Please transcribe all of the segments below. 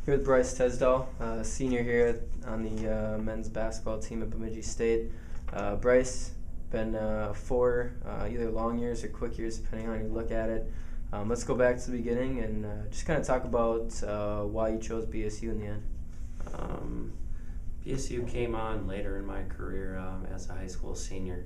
Here with Bryce Tesdahl, senior here on the men's basketball team at Bemidji State. Bryce, been 4 either long years or quick years, depending on how you look at it. Let's go back to the beginning and just kind of talk about why you chose BSU in the end. BSU came on later in my career as a high school senior.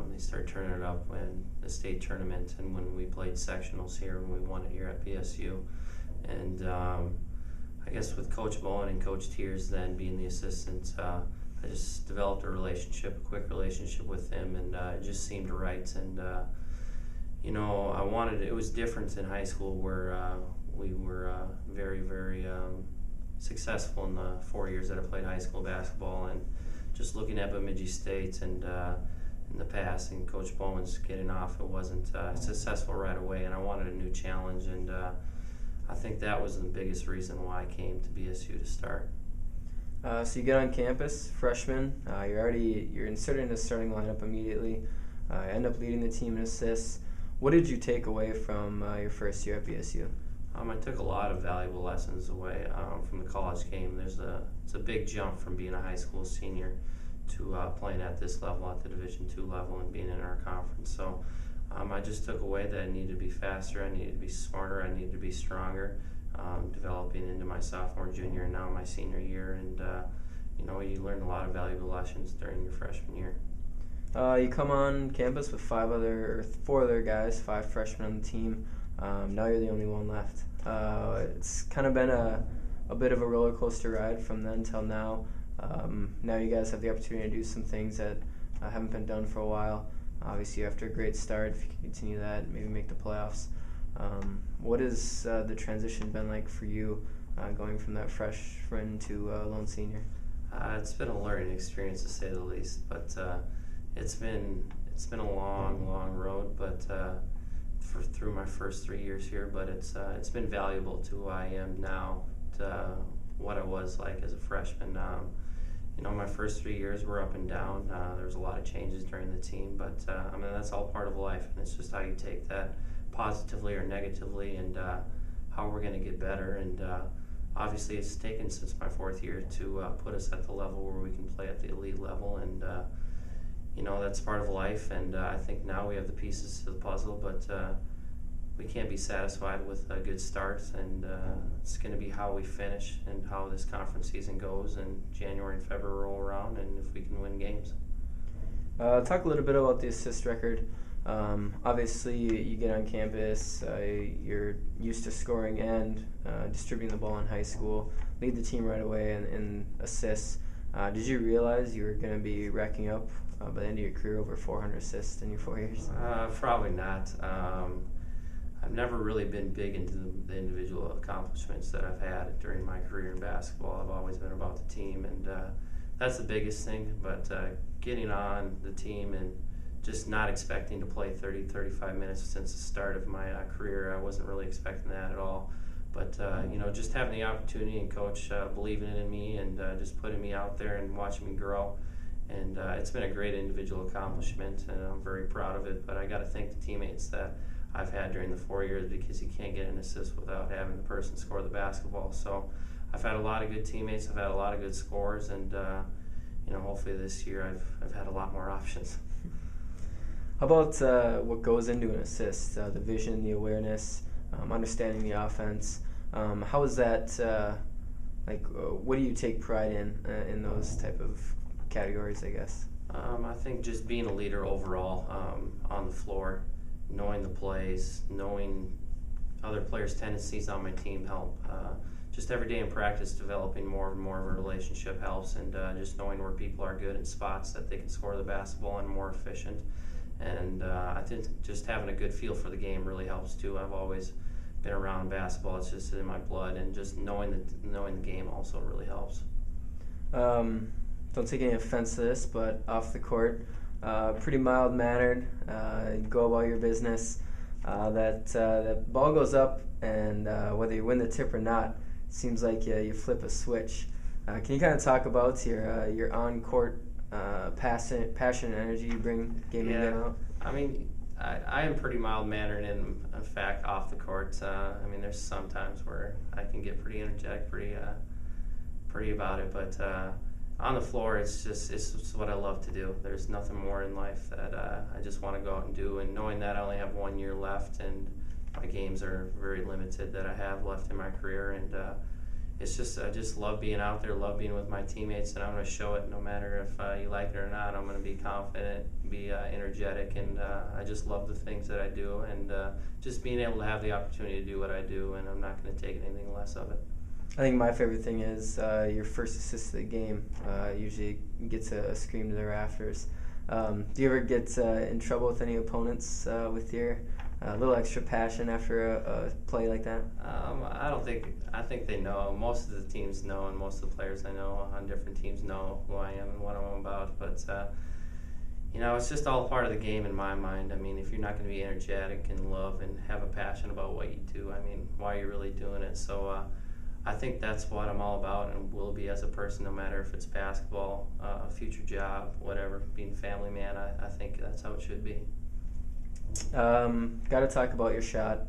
They started turning it up when the state tournament and when we played sectionals here and we won it here at BSU. And I guess with Coach Bowen and Coach Tiers then being the assistant, I just developed a quick relationship with them, and it just seemed right. And it was different in high school where we were very, very successful in the 4 years that I played high school basketball. And just looking at Bemidji State and in the past, and Coach Bowen's getting off, it wasn't successful right away, and I wanted a new challenge, and I think that was the biggest reason why I came to BSU to start. So you get on campus, freshman, you're inserted in the starting lineup immediately, end up leading the team in assists. What did you take away from your first year at BSU? I took a lot of valuable lessons away from the college game. It's a big jump from being a high school senior to playing at this level, at the Division II level, and being in our conference. So I just took away that I needed to be faster, I needed to be smarter, I needed to be stronger, developing into my sophomore, junior, and now my senior year. And you learn a lot of valuable lessons during your freshman year. You come on campus with 4 other guys, 5 freshmen on the team. Now you're the only one left. It's kind of been a bit of a roller coaster ride from then till now. Now you guys have the opportunity to do some things that haven't been done for a while. Obviously, after a great start, if you can continue that, maybe make the playoffs. What has the transition been like for you, going from that freshman to lone senior? It's been a learning experience, to say the least, but it's been a long road. But through my first 3 years here, but it's been valuable to who I am now, to what I was like as a freshman. My first 3 years were up and down. There was a lot of changes during the team, but that's all part of life, and it's just how you take that positively or negatively, and how we're going to get better. And obviously, it's taken since my 4th year to put us at the level where we can play at the elite level, and that's part of life. And I think now we have the pieces to the puzzle, but we can't be satisfied with a good start, and it's going to be how we finish and how this conference season goes, and January and February roll around, and if we can win games. Talk a little bit about the assist record. Obviously, you get on campus, you're used to scoring and distributing the ball in high school, lead the team right away in assists. Did you realize you were going to be racking up by the end of your career over 400 assists in your 4 years? Probably not. I've never really been big into the individual accomplishments that I've had during my career in basketball. I've always been about the team, and that's the biggest thing. But getting on the team and just not expecting to play 30-35 minutes since the start of my career, I wasn't really expecting that at all. But just having the opportunity and Coach believing in me and just putting me out there and watching me grow. And it's been a great individual accomplishment, and I'm very proud of it. But I got to thank the teammates that I've had during the 4 years, because you can't get an assist without having the person score the basketball. So I've had a lot of good teammates, I've had a lot of good scores, and hopefully this year I've had a lot more options. How about what goes into an assist? The vision, the awareness, understanding the offense. How is that? What do you take pride in those type of categories, I guess? I think just being a leader overall on the floor, knowing the plays, knowing other players' tendencies on my team help. Just every day in practice, developing more and more of a relationship helps, and just knowing where people are good in spots that they can score the basketball and more efficient. And I think just having a good feel for the game really helps too. I've always been around basketball; it's just in my blood, and just knowing the game also really helps. Don't take any offense to this, but off the court, pretty mild-mannered, go about your business. That ball goes up, and whether you win the tip or not, it seems like you flip a switch. Can you kind of talk about your on-court passion and energy you bring game in and out? I am pretty mild-mannered in fact off the court. I mean, there's some times where I can get pretty energetic, pretty about it, but on the floor, it's what I love to do. There's nothing more in life that I just want to go out and do, and knowing that I only have 1 year left and my games are very limited that I have left in my career, and it's just I just love being out there, love being with my teammates, and I'm going to show it no matter if you like it or not. I'm going to be confident, be energetic, and I just love the things that I do, and just being able to have the opportunity to do what I do, and I'm not going to take anything less of it. I think my favorite thing is your first assist of the game usually gets a scream to the rafters. Do you ever get in trouble with any opponents with your little extra passion after a play like that? I think they know. Most of the teams know, and most of the players I know on different teams know who I am and what I'm about. But it's just all part of the game in my mind. I mean, if you're not going to be energetic and love and have a passion about what you do, I mean, why are you really doing it? So I think that's what I'm all about and will be as a person, no matter if it's basketball, a future job, whatever, being a family man. I think that's how it should be. Got to talk about your shot.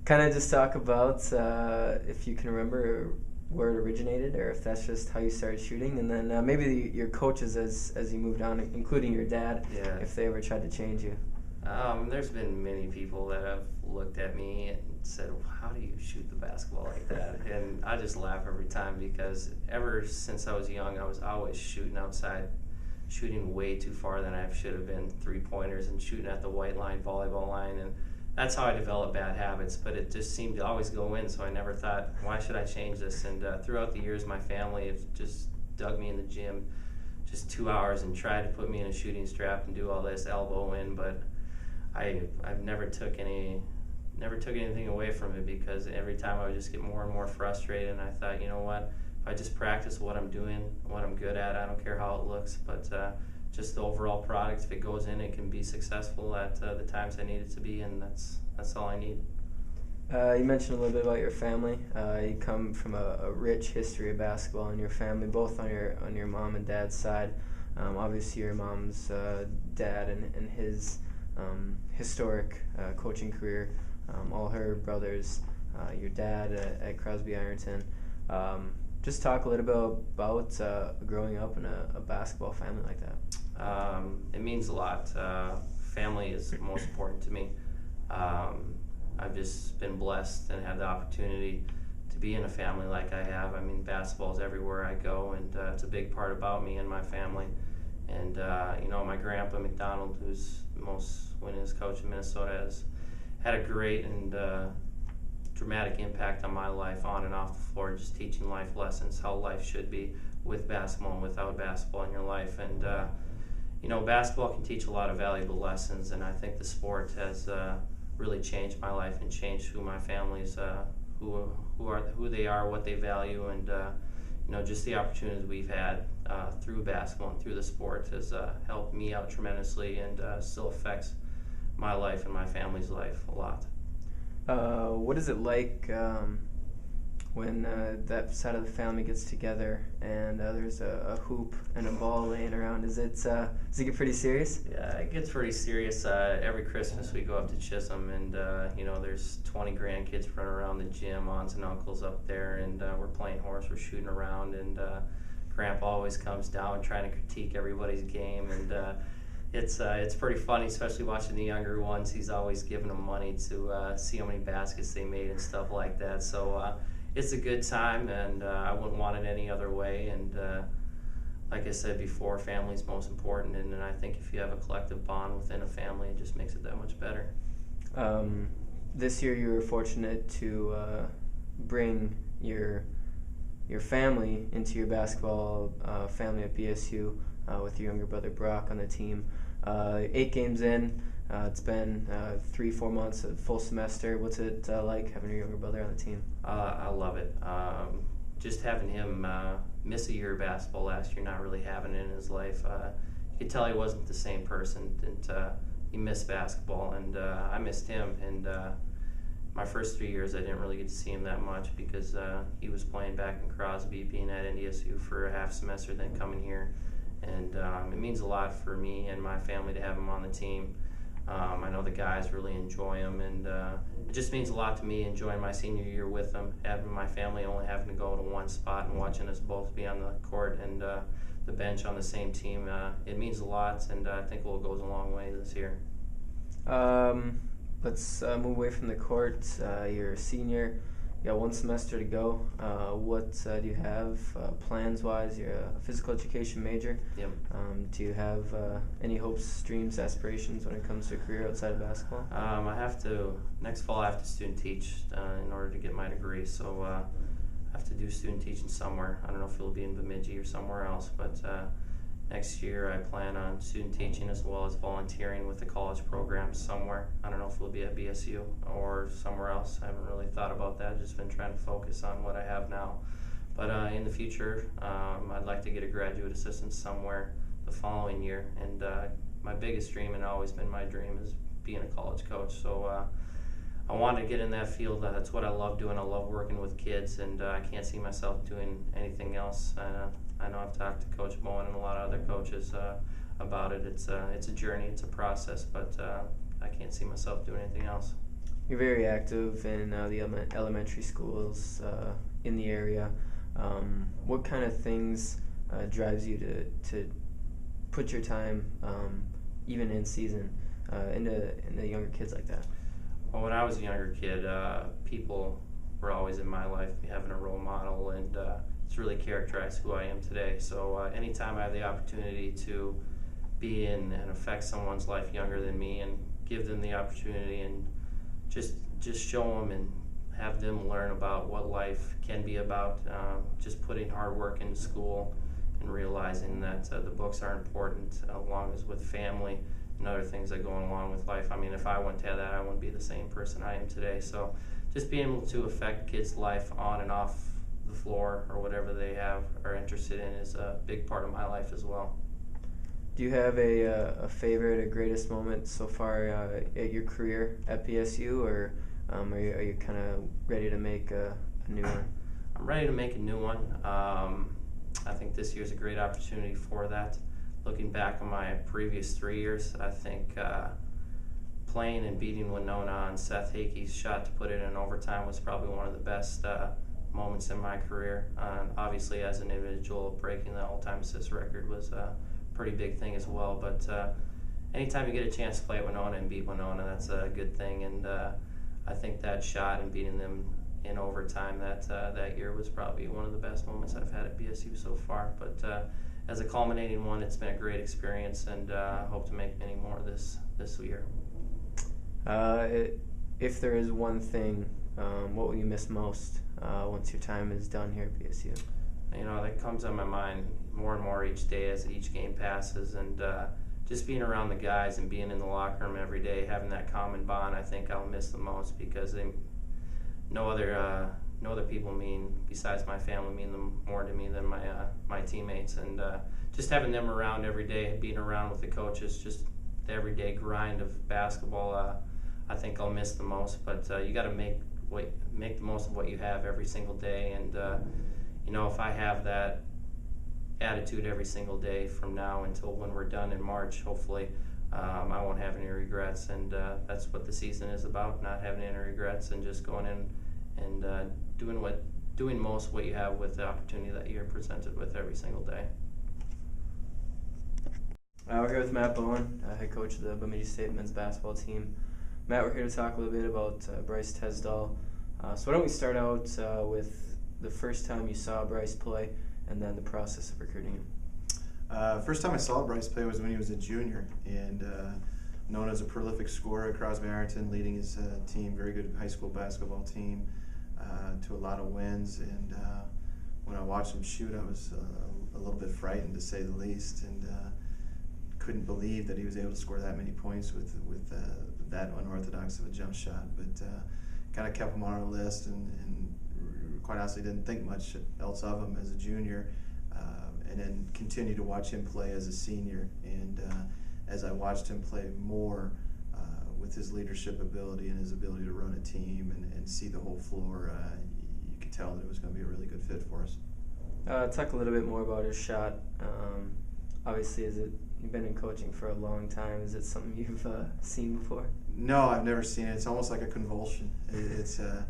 Kind of just talk about if you can remember where it originated, or if that's just how you started shooting, and then maybe your coaches as you moved on, including your dad, if they ever tried to change you. There's been many people that have looked at me and said, how do you shoot the basketball like that? And I just laugh every time, because ever since I was young, I was always shooting outside, shooting way too far than I should have been, three-pointers, and shooting at the white line, volleyball line, and that's how I developed bad habits, but it just seemed to always go in, so I never thought, why should I change this? And throughout the years, my family have just dug me in the gym just 2 hours and tried to put me in a shooting strap and do all this elbow in, but I've never took anything away from it, because every time I would just get more and more frustrated, and I thought, you know what, if I just practice what I'm doing, what I'm good at, I don't care how it looks, but just the overall product, if it goes in, it can be successful at the times I need it to be, and that's all I need. You mentioned a little bit about your family. You come from a rich history of basketball in your family, both on your mom and dad's side. Obviously, your mom's dad and his historic coaching career, all her brothers, your dad at Crosby Ironton. Just talk a little bit about growing up in a basketball family like that. It means a lot. Family is most important to me. I've just been blessed and had the opportunity to be in a family like I have. I mean, basketball's everywhere I go, and it's a big part about me and my family. And my grandpa McDonald, who's the most winningest coach in Minnesota, has had a great and dramatic impact on my life on and off the floor, just teaching life lessons, how life should be with basketball and without basketball in your life. And basketball can teach a lot of valuable lessons, and I think the sport has really changed my life and changed who my family's, who they are, what they value, and just the opportunities we've had through basketball and through the sport has helped me out tremendously, and still affects my life and my family's life a lot. What is it like when that side of the family gets together and there's a hoop and a ball laying around? Does it get pretty serious? Yeah, it gets pretty serious. Every Christmas we go up to Chisholm, and there's 20 grandkids running around the gym, aunts and uncles up there, and we're playing horse, we're shooting around, and Grandpa always comes down trying to critique everybody's game, and it's pretty funny, especially watching the younger ones. He's always giving them money to see how many baskets they made and stuff like that. So it's a good time, and I wouldn't want it any other way. And like I said before, family's most important, and I think if you have a collective bond within a family, it just makes it that much better. This year you were fortunate to bring your family into your basketball family at BSU with your younger brother Brock on the team. 8 games in, it's been 3-4 months, a full semester. What's it like having your younger brother on the team? I love it. Just having him miss a year of basketball last year, not really having it in his life. You could tell he wasn't the same person, and he missed basketball, and I missed him. And my first 3 years, I didn't really get to see him that much because he was playing back in Crosby, being at NDSU for a half semester, then coming here. and it means a lot for me and my family to have him on the team. I know the guys really enjoy him, and it just means a lot to me enjoying my senior year with him, having my family only having to go to one spot and watching us both be on the court and the bench on the same team. It means a lot, and I think it goes a long way this year. Let's move away from the court. You're a senior. You got one semester to go. What do you have plans-wise? You're a physical education major. Yep. Do you have any hopes, dreams, aspirations when it comes to a career outside of basketball? Next fall I have to student teach in order to get my degree. So I have to do student teaching somewhere. I don't know if it'll be in Bemidji or somewhere else, but next year I plan on student teaching as well as volunteering with the college programs somewhere. I don't know if it'll be at BSU or somewhere else. I haven't really thought about that. Just been trying to focus on what I have now. But in the future, I'd like to get a graduate assistant somewhere the following year. And my biggest dream, and always been my dream, is being a college coach. So I want to get in that field. That's what I love doing. I love working with kids, and I can't see myself doing anything else. I know I've talked to Coach Bowen and a lot of other coaches about it. It's a journey, it's a process, but I can't see myself doing anything else. You're very active in the elementary schools in the area. What kind of things drives you to put your time, even in season, into younger kids like that? Well, when I was a younger kid, people were always in my life having a role model, and it's really characterized who I am today. So anytime I have the opportunity to be in and affect someone's life younger than me and give them the opportunity and just show them and have them learn about what life can be about, just putting hard work into school and realizing that the books are important along as with family and other things that go along with life. I mean, if I wouldn't have that, I wouldn't be the same person I am today. So just being able to affect kids' life on and off the floor or whatever they are interested in is a big part of my life as well. Do you have a favorite, a greatest moment so far at your career at BSU, or are you kind of ready to make a new one? I'm ready to make a new one. I think this year's a great opportunity for that. Looking back on my previous 3 years, I think playing and beating Winona on Seth Hakey's shot to put it in overtime was probably one of the best moments in my career. Obviously, as an individual, breaking the all-time assist record was a pretty big thing as well. But anytime you get a chance to play at Winona and beat Winona, that's a good thing. And I think that shot and beating them in overtime that year was probably one of the best moments I've had at BSU so far. But as a culminating one, it's been a great experience, and I hope to make many more this year. If there is one thing, what will you miss most once your time is done here at BSU? You know, that comes on my mind more and more each day as each game passes, and just being around the guys and being in the locker room every day, having that common bond, I think I'll miss the most, because no other people besides my family mean more to me than my teammates, and just having them around every day, being around with the coaches, just the everyday grind of basketball, I think I'll miss the most. But you got to make the most of what you have every single day, and if I have that attitude every single day from now until when we're done in March, hopefully, I won't have any regrets, and that's what the season is about, not having any regrets and just going in and doing most what you have with the opportunity that you're presented with every single day. We're here with Matt Bowen, head coach of the Bemidji State men's basketball team. Matt, we're here to talk a little bit about Bryce Tesdahl. So why don't we start out with the first time you saw Bryce play and then the process of recruiting him? First time I saw Bryce play was when he was a junior, and known as a prolific scorer at Crosby-Ironton, leading his team, very good high school basketball team, to a lot of wins. And when I watched him shoot, I was a little bit frightened, to say the least, and couldn't believe that he was able to score that many points with that unorthodox of a jump shot. But kind of kept him on our list, and quite honestly didn't think much else of him as a junior, and then continued to watch him play as a senior. And as I watched him play more with his leadership ability and his ability to run a team and see the whole floor, you could tell that it was going to be a really good fit for us. Talk a little bit more about his shot. Obviously, you've been in coaching for a long time? Is it something you've seen before? No, I've never seen it. It's almost like a convulsion. It's a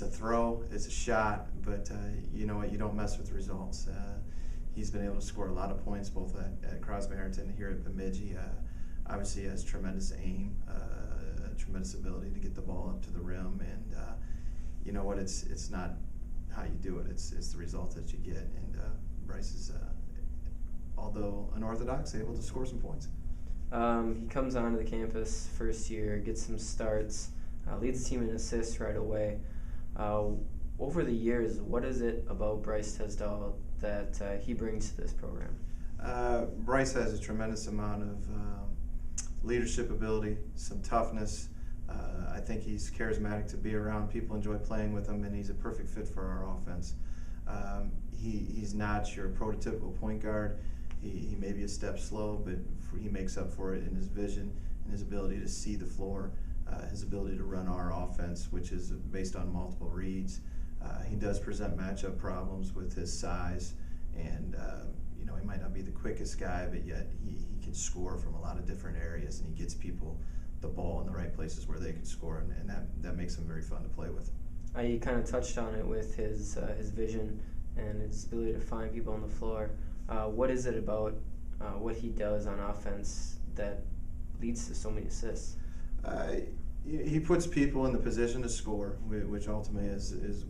throw, it's a shot, but you know what? You don't mess with results. He's been able to score a lot of points both at Crosby-Harrington here at Bemidji. Obviously, he has tremendous aim, tremendous ability to get the ball up to the rim, and you know what? It's not how you do it. It's the result that you get. And Bryce is, although unorthodox, able to score some points. He comes onto the campus first year, gets some starts, leads the team in assists right away. Over the years, what is it about Bryce Tesdahl that he brings to this program? Bryce has a tremendous amount of leadership ability, some toughness. I think he's charismatic to be around. People enjoy playing with him, and he's a perfect fit for our offense. He's not your prototypical point guard. He may be a step slow, but he makes up for it in his vision and his ability to see the floor, his ability to run our offense, which is based on multiple reads. He does present matchup problems with his size, and you know, he might not be the quickest guy, but yet he can score from a lot of different areas, and he gets people the ball in the right places where they can score, and that makes him very fun to play with. You kind of touched on it with his vision and his ability to find people on the floor. What is it about what he does on offense that leads to so many assists? He puts people in the position to score, which ultimately is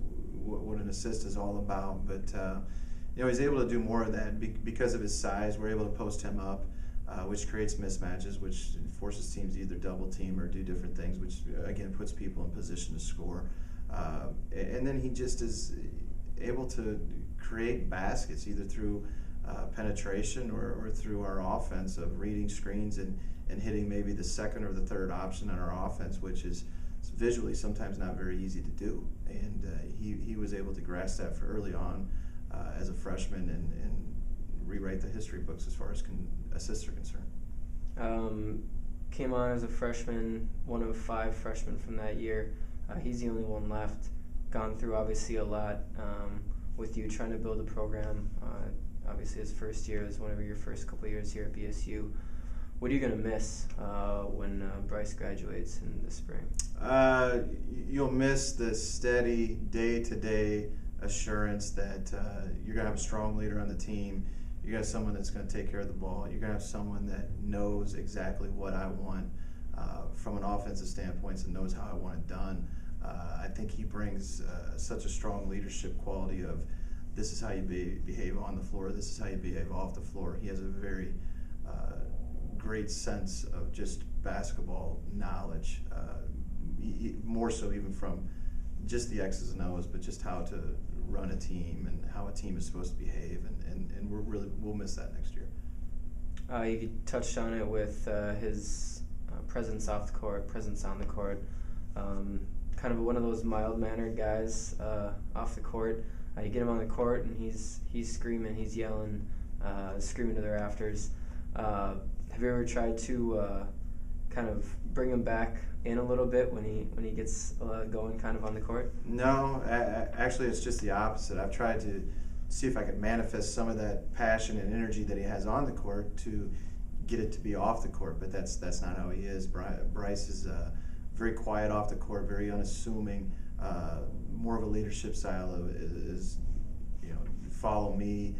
what an assist is all about. But you know, he's able to do more of that because of his size. We're able to post him up, which creates mismatches, which forces teams to either double team or do different things, which again puts people in position to score. And then he just is able to create baskets either through penetration or through our offense of reading screens and hitting maybe the second or the third option on our offense, which is visually sometimes not very easy to do. And he was able to grasp that for early on as a freshman and rewrite the history books as far as assists are concerned. Came on as a freshman, one of 5 freshmen from that year. He's the only one left. Gone through obviously a lot with you trying to build a program. Obviously his first year is whenever your first couple of years here at BSU. What are you going to miss when Bryce graduates in the spring? You'll miss the steady day-to-day assurance that you're going to have a strong leader on the team. You're going to have someone that's going to take care of the ball. You're going to have someone that knows exactly what I want from an offensive standpoint and knows how I want it done. I think he brings such a strong leadership quality of this is how you behave on the floor, this is how you behave off the floor. He has a very great sense of just basketball knowledge, more so even from just the X's and O's, but just how to run a team and how a team is supposed to behave, and we'll miss that next year. You touched on it with his presence off the court, presence on the court. Kind of one of those mild-mannered guys off the court. You get him on the court and he's screaming, he's yelling, screaming to the rafters. Have you ever tried to kind of bring him back in a little bit when he gets going kind of on the court? No, actually it's just the opposite. I've tried to see if I could manifest some of that passion and energy that he has on the court to get it to be off the court, but that's not how he is. Bryce is very quiet off the court, very unassuming, more of a leadership style is you know, follow me,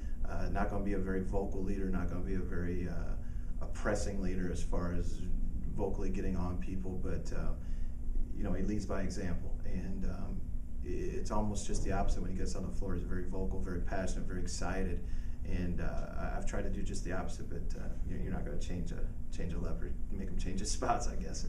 not going to be a very vocal leader, not going to be a very pressing leader as far as vocally getting on people, but you know, he leads by example, and it's almost just the opposite when he gets on the floor. He's very vocal, very passionate, very excited, and I've tried to do just the opposite, but you're not going to change a leopard, make him change his spots, I guess.